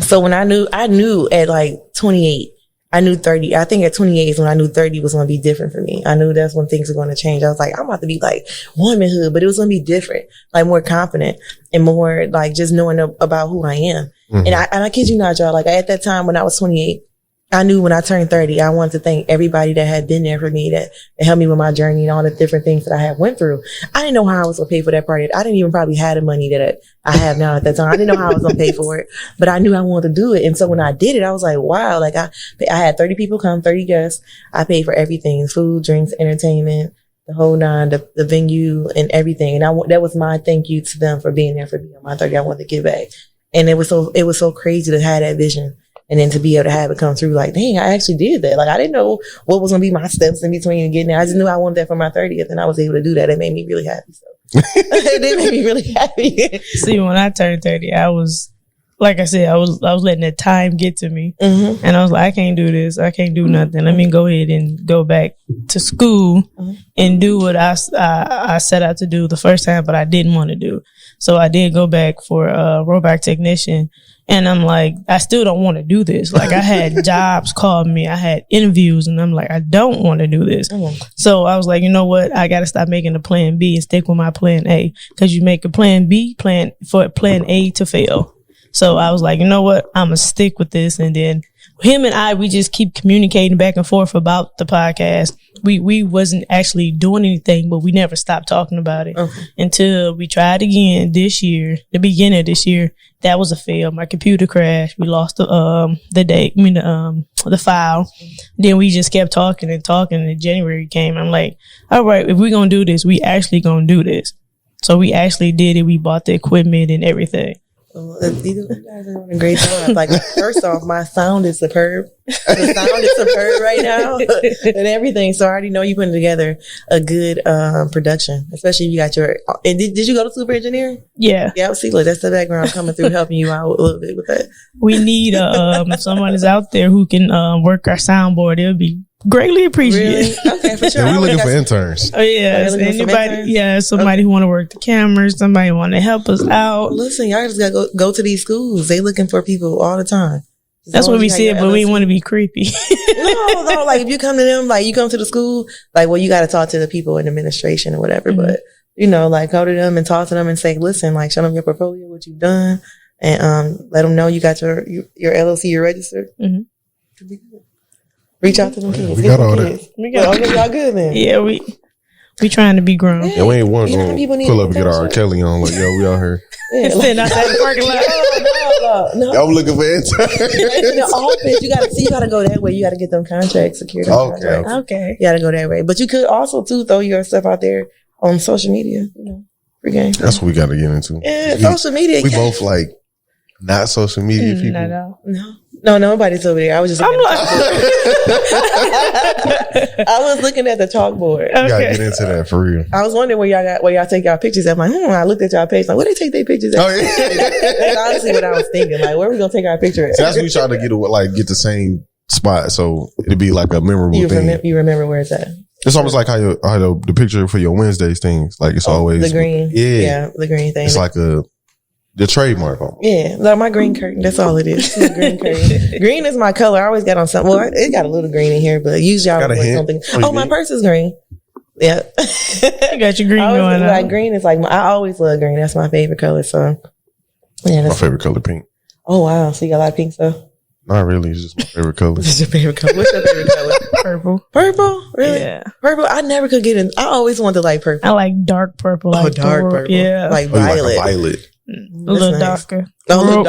So when I knew at like 28, I knew 30. I think at 28 is when I knew 30 was going to be different for me. I knew that's when things were going to change. I was like, I'm about to be like womanhood, but it was going to be different, like more confident and more like just knowing about who I am. Mm-hmm. And I kid you not, y'all, like at that time when I was 28, I knew when I turned 30, I wanted to thank everybody that had been there for me, that helped me with my journey and all the different things that I had went through. I didn't know how I was going to pay for that party. I didn't even probably have the money that I have now at that time. I didn't know how I was going to pay for it, but I knew I wanted to do it. And so when I did it, I was like, wow, like I had 30 people come, 30 guests. I paid for everything, food, drinks, entertainment, the whole nine, the venue and everything. And that was my thank you to them for being there for me on my 30. I wanted to give back. And it was so crazy to have that vision. And then to be able to have it come through, like, dang, I actually did that. Like, I didn't know what was going to be my steps in between and getting there. I just knew I wanted that for my 30th, and I was able to do that. It made me really happy. So it did make me really happy. See, when I turned 30, I was, like I said, I was letting that time get to me. Mm-hmm. And I was like, I can't do this. I can't do nothing. Let me go ahead and go back to school and do what I set out to do the first time, but I didn't want to do. So I did go back for a robot technician. And I'm like, I still don't want to do this. Like, I had jobs call me. I had interviews, and I'm like, I don't want to do this. So I was like, you know what? I got to stop making a plan B and stick with my plan A. Because you make a plan B, plan A to fail. So I was like, you know what? I'm going to stick with this. And then him and I, we just keep communicating back and forth about the podcast. We wasn't actually doing anything, but we never stopped talking about it until we tried again this year, the beginning of this year. That was a fail. My computer crashed. We lost the file. Then we just kept talking and January came. I'm like, all right, if we're going to do this, we actually going to do this. So we actually did it. We bought the equipment and everything. Well, you guys are doing a great job. Like, first off, my sound is superb. The sound is superb right now and everything. So I already know you're putting together a good production, especially if you got your. And did you go to super engineering? Yeah. Yeah, see, look, that's the background coming through, helping you out a little bit with that. We need someone is out there who can work our soundboard. It'll be greatly appreciated. Really? Okay, for sure. Yeah, we're looking for interns. Oh yeah, anybody? Somebody who want to work the cameras. Somebody want to help us out. Listen, y'all just gotta go to these schools. They looking for people all the time. That's what we said, but we want to be creepy. No, like if you come to them, like you come to the school, like, well, you got to talk to the people in administration or whatever. Mm-hmm. But you know, like go to them and talk to them and say, listen, like show them your portfolio, what you've done, and let them know you got your LLC, you're registered. Mm-hmm. Reach out to them kids. We got all that. Y'all good then? Yeah, we trying to be grown. Yeah, we ain't one going to pull up and get our R. Kelly on. Like, yo, we out here. Yeah, sitting outside the parking lot. No. I'm looking for interns. In the office, you got to go that way. You got to get them contracts secured. Okay. You got to go that way. But you could also too throw your stuff out there on social media. You know, free game. That's what we got to get into. Yeah, social media. We both like not social media people. Not at all. No, nobody's over there. I was just. I was looking at the chalkboard. Okay. You gotta get into that for real. I was wondering where y'all take y'all pictures at. I'm like, I looked at y'all page. Like, where they take their pictures at? Oh, yeah. That's honestly what I was thinking. Like, where we gonna take our picture at? So that's what we try to get the same spot, so it'd be like a memorable thing. You remember where it's at? It's almost like how the picture for your Wednesdays things. Like it's always the green. Yeah, the green thing. It's like the trademark on. Yeah, like my green curtain. That's all it is. The green curtain. Green is my color. I always got on something. Well, it got a little green in here, but usually I would wear something. Oh, my purse is green. Yeah, you got your green going on. Like green is like I always love green. That's my favorite color. So yeah, my favorite color, pink. Oh wow, so you got a lot of pink stuff. Not really. It's just my favorite color. It's your favorite color. What's your favorite color? Purple. Purple? Really? Yeah. Purple? I never could get in. I always wanted like purple. I like dark purple. Like dark purple. Yeah. Like violet. Like a violet. A little darker.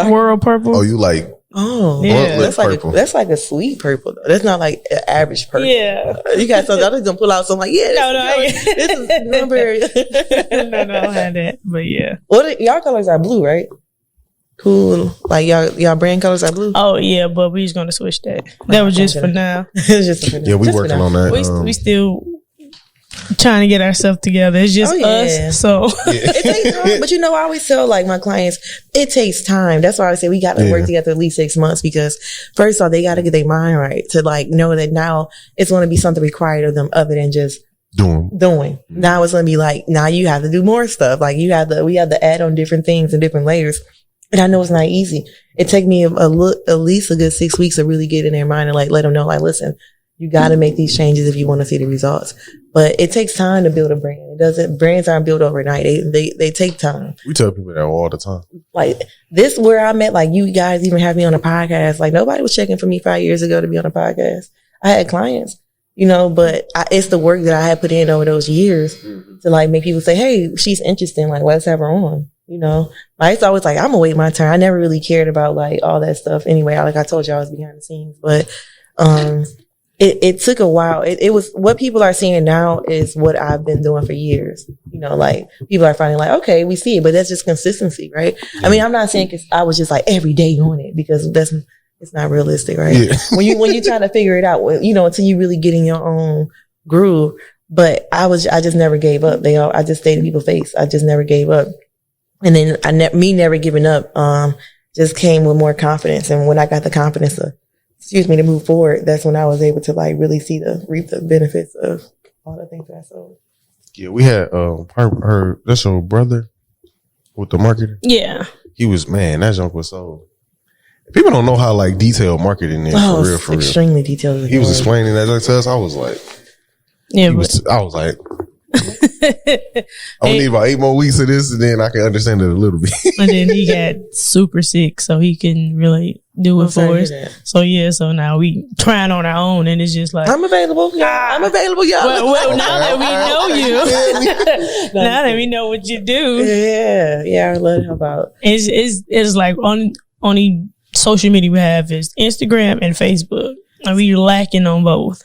World purple. Oh, you like? Oh, yeah. That's like a sweet purple though. That's not like an average purple. Yeah. You got something. I'm just gonna pull out something like, this is number. No, I don't have that. But yeah. Y'all colors are blue, right? Cool. Like y'all brand colors are blue. Oh yeah, but we just gonna switch that. That was just for now. It's just for now. Yeah, we working on that. We still trying to get ourselves together. It's just us. So it takes time. But I always tell like my clients, it takes time. That's why I say we got to work together at least 6 months, because first of all, they got to get their mind right to like know that now it's going to be something required of them other than just doing. Mm-hmm. Now it's going to be like, now you have to do more stuff. Like we have to add on different things and different layers. And I know it's not easy. It take me at least a good 6 weeks to really get in their mind and like let them know, like, listen, you got to make these changes if you want to see the results. But it takes time to build a brand. It doesn't. Brands aren't built overnight. They take time. We tell people that all the time. Like this, where I met, like you guys even have me on a podcast. Like nobody was checking for me 5 years ago to be on a podcast. I had clients, but it's the work that I had put in over those years to like make people say, hey, she's interesting. Like, let's have her on. Like it's always like, I'm gonna wait my turn. I never really cared about like all that stuff anyway. Like I told you, I was behind the scenes, but, it took a while. It was what people are seeing now is what I've been doing for years. Like people are finding like, okay, we see it, but that's just consistency, right? I mean, I'm not saying because I was just like every day on it because it's not realistic, right? Yeah. when you try to figure it out, until you really get in your own groove. But I just never gave up. I just stayed in people's face. I just never gave up. And then me never giving up, just came with more confidence. And when I got the confidence to move forward, that's when I was able to like really reap the benefits of all the things that I sold. Yeah, we had that's your brother with the marketer. Yeah, he was that junk was so. People don't know how like detailed marketing is for real. Extremely detailed. He was explaining that to us. I was like, I was like, I need about 8 more weeks of this, and then I can understand it a little bit. And then he got super sick, so he couldn't really do it for us. So now we trying on our own, and it's just like I'm available. Yeah, I'm available, y'all. Well, now that we know you, now that we know what you do, yeah, I love to help out. It's like only social media we have is Instagram and Facebook, and we lacking on both.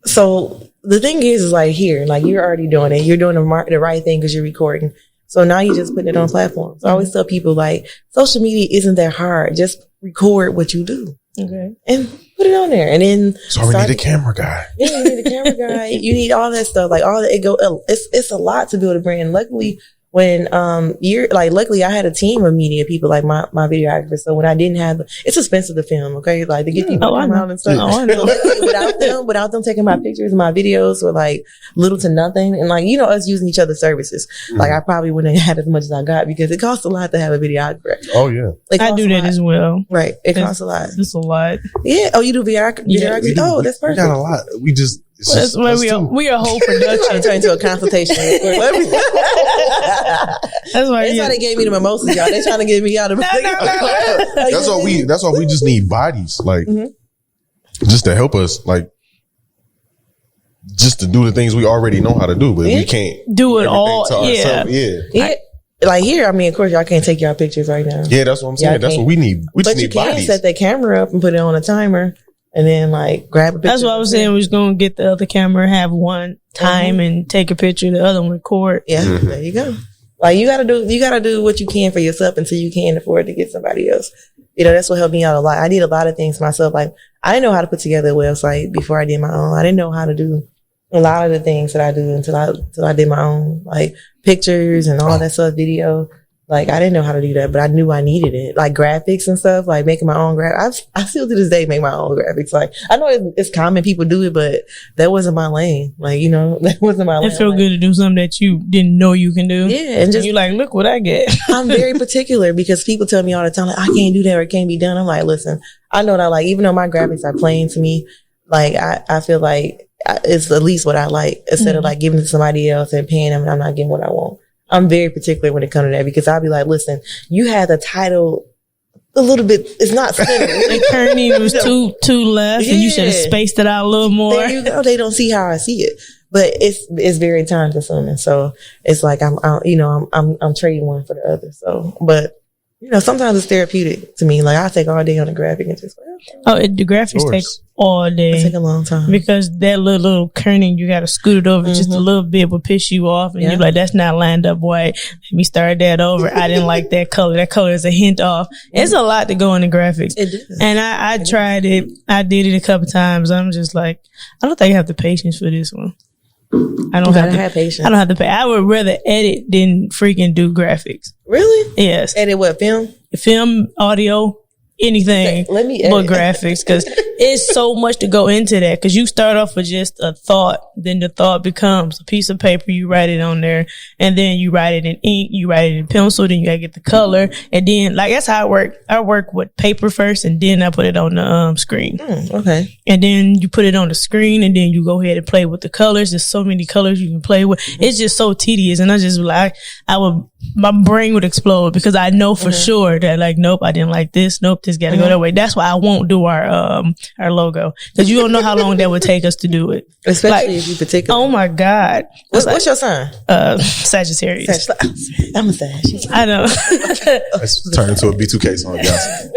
So the thing is like here, like you're already doing it. You're doing the right thing because you're recording. So now you just putting it on platforms. I always tell people like social media isn't that hard. Just record what you do. Okay. And put it on there. And then we need a camera guy. Yeah, you need a camera guy. You need all that stuff. Like all that it's a lot to build a brand. Luckily, when luckily I had a team of media people like my videographers. So when I didn't have it's expensive to film, okay? Like to get people to come out and stuff. Without them taking my pictures and my videos were like little to nothing. And like, us using each other's services. Like I probably wouldn't have had as much as I got because it costs a lot to have a videographer. Oh yeah. I do that as well. Right. It costs a lot. It's a lot. Yeah. Oh, you do videography? Yeah, that's perfect. We got a lot. We just that's why we a whole production. Turn into a consultation. That's why they gave me the mimosas, y'all. They trying to get me out of That's why we just need bodies, like just to help us, like just to do the things we already know how to do, but we can't do it all. Yeah. Like here, I mean, of course, y'all can't take y'all pictures right now. Yeah, that's what I'm saying. That's what we need. We just need bodies. Set that camera up and put it on a timer. And then like grab a picture. That's what I was saying. We're just going to get the other camera, have one time and take a picture, the other one record. Yeah, there you go. Like you gotta do what you can for yourself until you can afford to get somebody else. That's what helped me out a lot. I did a lot of things myself. Like I didn't know how to put together a website before I did my own. I didn't know how to do a lot of the things that I do until I did my own, like pictures and all that stuff, video. Like, I didn't know how to do that, but I knew I needed it. Like graphics and stuff, like making my own graphics. I still to this day make my own graphics. Like, I know it's common people do it, but that wasn't my lane. Like, that wasn't my lane. It felt good to do something that you didn't know you can do. Yeah. And you're like, look what I get. I'm very particular because people tell me all the time, like, I can't do that or it can't be done. I'm like, listen, I know that, like, even though my graphics are plain to me, like, I feel like it's at least what I like instead of like giving it to somebody else and paying them and I'm not getting what I want. I'm very particular when it comes to that because I'll be like, listen, you had the title a little bit, it's not centered. The kerning was too left and you should have spaced it out a little more. There you go. They don't see how I see it. But it's very time consuming. So it's like I'm trading one for the other. So, but sometimes it's therapeutic to me. Like I take all day on the graphic and just the graphics take all day. It take a long time because that little kerning you got to scoot it over just a little bit will piss you off, and you're like, that's not lined up white. Let me start that over. I didn't like that color. That color is a hint off. It's a lot to go in the graphics. It is. And I tried it. I did it a couple times. I'm just like, I don't think I have the patience for this one. I don't have patience. I don't have to pay. I would rather edit than freaking do graphics. Really? Yes. Edit what? Film, audio, anything Let me but graphics, because it's so much to go into that, because you start off with just a thought, then the thought becomes a piece of paper, you write it on there, and then you write it in ink, you write it in pencil, then you gotta get the color, and then like that's how I work with paper first, and then I put it on the screen. Okay. And then you put it on the screen, and then you go ahead and play with the colors. There's so many colors you can play with. It's just so tedious, and I just like my brain would explode, because I know for sure that like, nope, I didn't like this. Nope, this got to go that way. That's why I won't do our logo, because you don't know how long that would take us to do it. Especially if you particular. Oh my God. What's your sign? Sagittarius. I'm a Sag. I know. Let's turn into a B2K song, guys.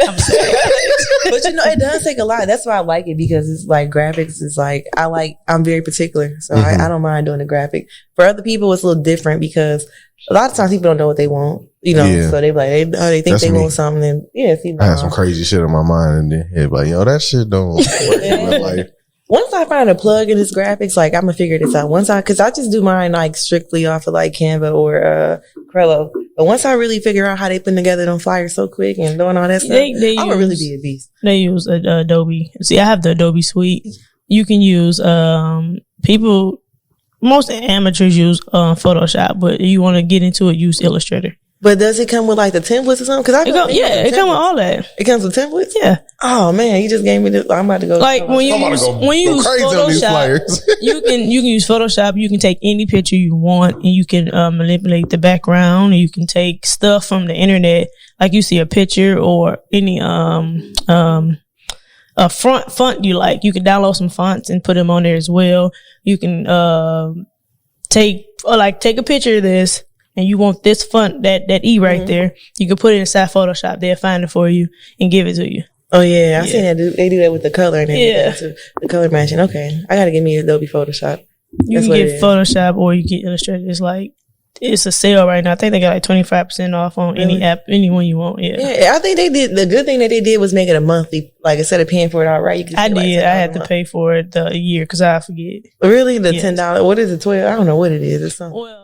But it does take a lot. That's why I like it, because it's like graphics is like, I'm very particular. So I don't mind doing the graphic. For other people, it's a little different, because a lot of times people don't know what they want, so they be like, they think they want something. And I had some crazy shit in my mind, and then like, that shit don't work in real life. Once I find a plug in this graphics, like I'm gonna figure this out. Cause I just do mine like strictly off of like Canva or Trello. But once I really figure out how they put together them flyers so quick and doing all that stuff, I would really be a beast. They use Adobe. See, I have the Adobe suite. You can use most amateurs use Photoshop, but if you want to get into it, use Illustrator. But does it come with like the templates or something? Cause it comes with all that. It comes with templates? Yeah. Oh man, you just gave me this. I'm about to go. Like when you use Photoshop, you can use Photoshop. You can take any picture you want, and you can manipulate the background. And you can take stuff from the internet, like you see a picture or any a font you like. You can download some fonts and put them on there as well. You can take a picture of this, and you want this font, that E right there. You can put it inside Photoshop. They'll find it for you and give it to you. Oh yeah, I've seen that. They do that with the color and everything. The color matching. Okay, I gotta give me Adobe Photoshop. You can get Photoshop, or you get Illustrator. It's a sale right now. I think they got like 25% off on any app, any one you want. Yeah. I think they did. The good thing that they did was make it a monthly. Like instead of paying for it outright, you could. I did. I had to pay for it a year because I forget. Really, the $10. What is it? 12? I don't know what it is. It's something. Well,